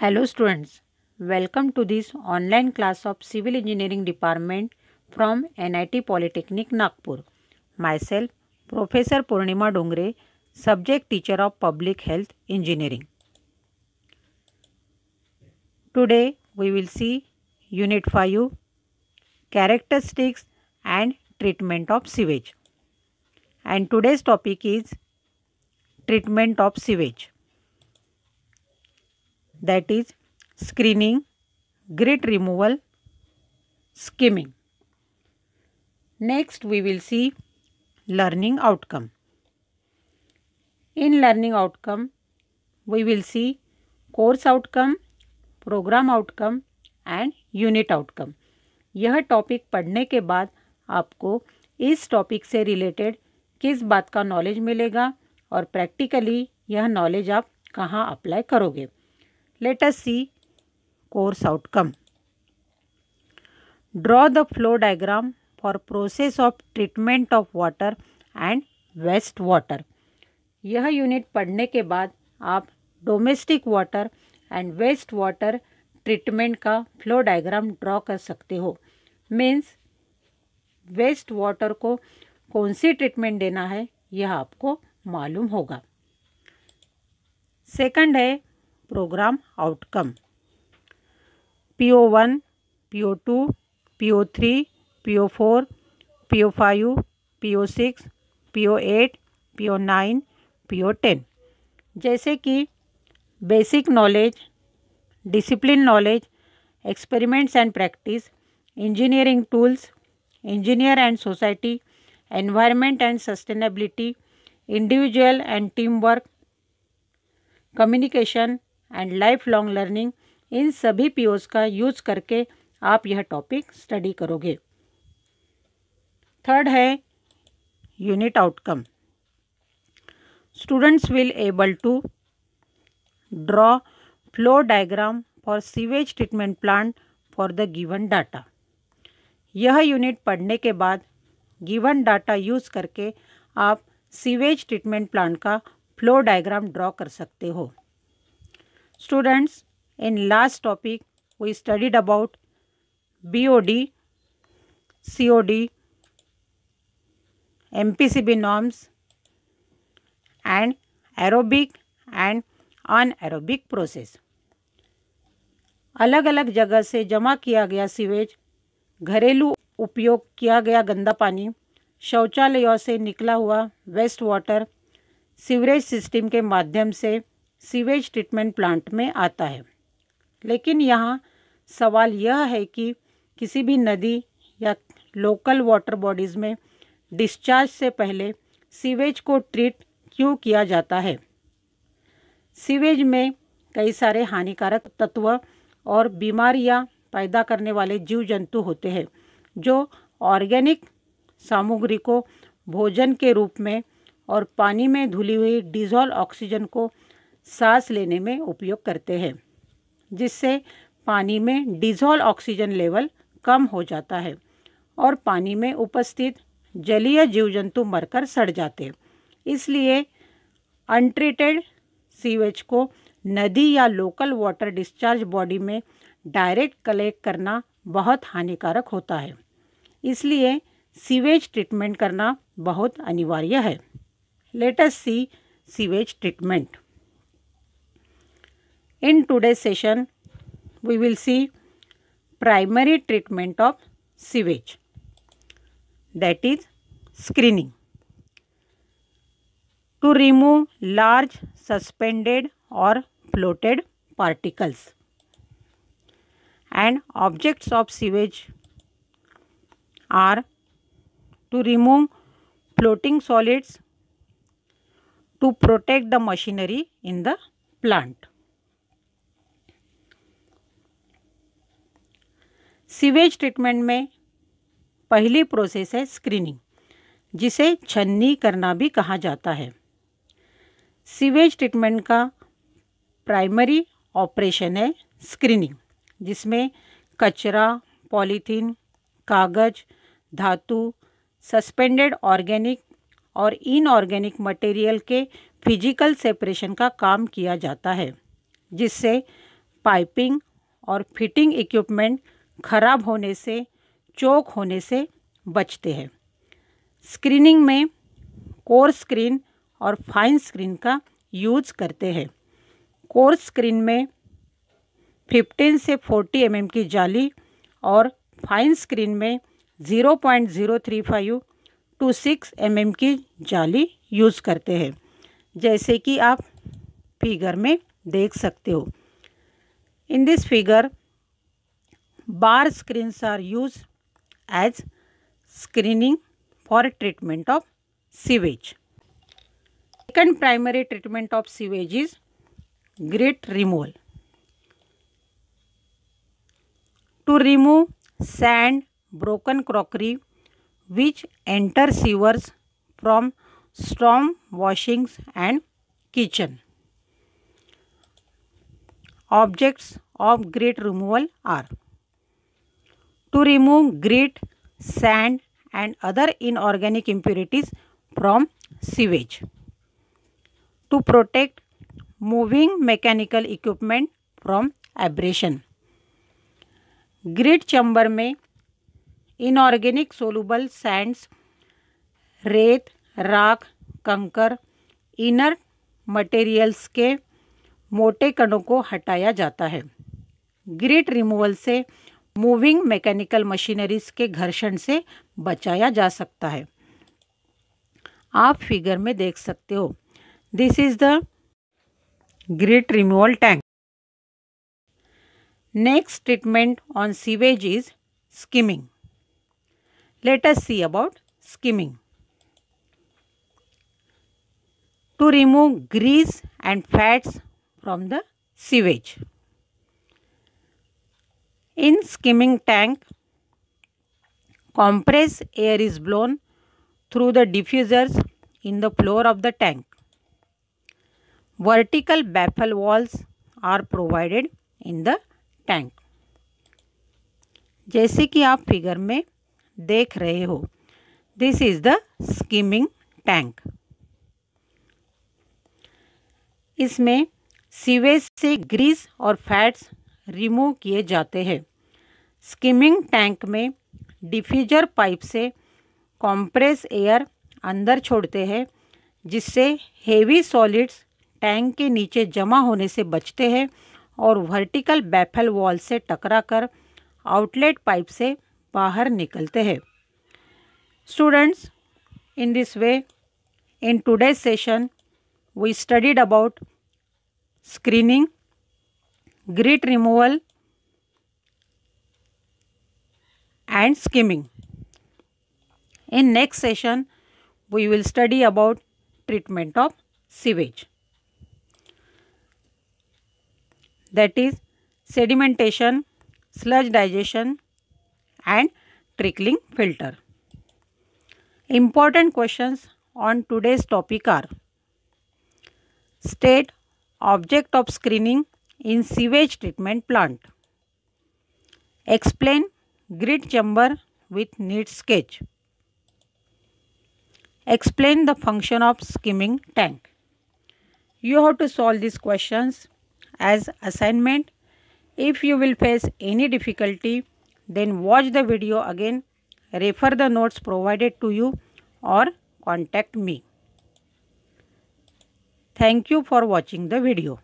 Hello students, welcome to this online class of Civil Engineering Department from NIT Polytechnic Nagpur. Myself, Professor Purnima Dongre, Subject Teacher of Public Health Engineering. Today we will see Unit 5, Characteristics and Treatment of Sewage. And today's topic is Treatment of Sewage. That is screening, grit removal, skimming. Next we will see learning outcome. In learning outcome we will see course outcome, program outcome and unit outcome. यह topic पढ़ने के बाद आपको इस topic से related किस बात का नॉलेज मिलेगा और प्रैक्टिकली यह नॉलेज आप कहाँ अप्लाई करोगे. Let us see course outcome. Draw the flow diagram for process of treatment of water and waste water. यह यूनिट पढ़ने के बाद आप domestic water and waste water treatment का फ्लो डायग्राम ड्रॉ कर सकते हो. मीन्स वेस्ट वाटर को कौन सी ट्रीटमेंट देना है यह आपको मालूम होगा. सेकंड है programme outcome. PO1, PO2, PO3, PO4, PO5, PO6, PO8, PO9, PO10 जैसे कि basic knowledge, discipline knowledge, experiments and practice, engineering tools, engineer and society, environment and sustainability, individual and team work, communication and life long learning, इन सभी POs का use करके आप यह topic study करोगे. Third है unit outcome. Students will able to draw flow diagram for sewage treatment plant for the given data. यह unit पढ़ने के बाद गिवन डाटा यूज करके आप सीवेज ट्रीटमेंट प्लांट का फ्लो डायग्राम ड्रॉ कर सकते हो. Students, in last topic we studied about BOD, COD, MPCB norms and aerobic and anaerobic process. अलग अलग जगह से जमा किया गया सीवेज, घरेलू उपयोग किया गया गंदा पानी, शौचालयों से निकला हुआ वेस्ट वाटर सीवरेज सिस्टम के माध्यम से सीवेज ट्रीटमेंट प्लांट में आता है. लेकिन यहाँ सवाल यह है कि किसी भी नदी या लोकल वाटर बॉडीज़ में डिस्चार्ज से पहले सीवेज को ट्रीट क्यों किया जाता है. सीवेज में कई सारे हानिकारक तत्व और बीमारियाँ पैदा करने वाले जीव जंतु होते हैं जो ऑर्गेनिक सामग्री को भोजन के रूप में और पानी में धुली हुई डिज़ोल्व ऑक्सीजन को सांस लेने में उपयोग करते हैं, जिससे पानी में डिज़ोल्व ऑक्सीजन लेवल कम हो जाता है और पानी में उपस्थित जलीय जीव जंतु मरकर सड़ जाते हैं. इसलिए अनट्रीटेड सीवेज को नदी या लोकल वाटर डिस्चार्ज बॉडी में डायरेक्ट कलेक्ट करना बहुत हानिकारक होता है. इसलिए सीवेज ट्रीटमेंट करना बहुत अनिवार्य है. Let us see sewage treatment. In today's session, we will see primary treatment of sewage, that is screening. To remove large suspended or floated particles. And objects of sewage are to remove floating solids, to protect the machinery in the plant. Sewage treatment में पहली process है screening, जिसे छन्नी करना भी कहा जाता है. सीवेज ट्रीटमेंट का प्राइमरी ऑपरेशन है स्क्रीनिंग, जिसमें कचरा, पॉलीथीन, कागज, धातु, सस्पेंडेड ऑर्गेनिक और इनऑर्गेनिक मटेरियल के फिजिकल सेपरेशन का काम किया जाता है, जिससे पाइपिंग और फिटिंग इक्विपमेंट खराब होने से, चोक होने से बचते हैं। स्क्रीनिंग में कोर्स स्क्रीन और फाइन स्क्रीन का यूज़ करते हैं। कोर्स स्क्रीन में 15 से 40 mm की जाली और फाइन स्क्रीन में 0.035 to 6 mm की जाली यूज़ करते हैं, जैसे कि आप फिगर में देख सकते हो। In this figure bar screens are use as screening for treatment of sewage. Second primary treatment of sewage is grit removal. To remove sand, broken crockery which enter sewers from storm washings and kitchen. Objects of grit removal are: to remove grit, sand and other inorganic impurities from sewage, to protect moving mechanical equipment from abrasion. Grit chamber में inorganic soluble sands, रेत, राख, कंकर, inner materials के मोटे कणों को हटाया जाता है। ग्रिट रिमूवल से मूविंग मैकेनिकल मशीनरीज के घर्षण से बचाया जा सकता है। आप फिगर में देख सकते हो, this is the grit removal tank. Next treatment on sewage is skimming. Let us see about skimming. To remove grease and fats from the sewage. In skimming tank, compressed air is blown through the diffusers in the floor of the tank. Vertical baffle walls are provided in the tank. जैसे कि आप figure में देख रहे हो, this is the skimming tank. इसमें sewage से Greece और फैट्स रिमूव किए जाते हैं। स्किमिंग टैंक में डिफ्यूजर पाइप से कॉम्प्रेस एयर अंदर छोड़ते हैं, जिससे हेवी सॉलिड्स टैंक के नीचे जमा होने से बचते हैं और वर्टिकल बैफल वॉल से टकराकर आउटलेट पाइप से बाहर निकलते हैं। Students, in this way in today's session we studied about screening, grit removal and skimming. In next session, we will study about treatment of sewage, that is sedimentation, sludge digestion and trickling filter. Important questions on today's topic are: state object of screening in sewage treatment plant. Explain grit chamber with neat sketch. Explain the function of skimming tank. You have to solve these questions as assignment. If you will face any difficulty, then watch the video again, refer the notes provided to you or contact me. Thank you for watching the video.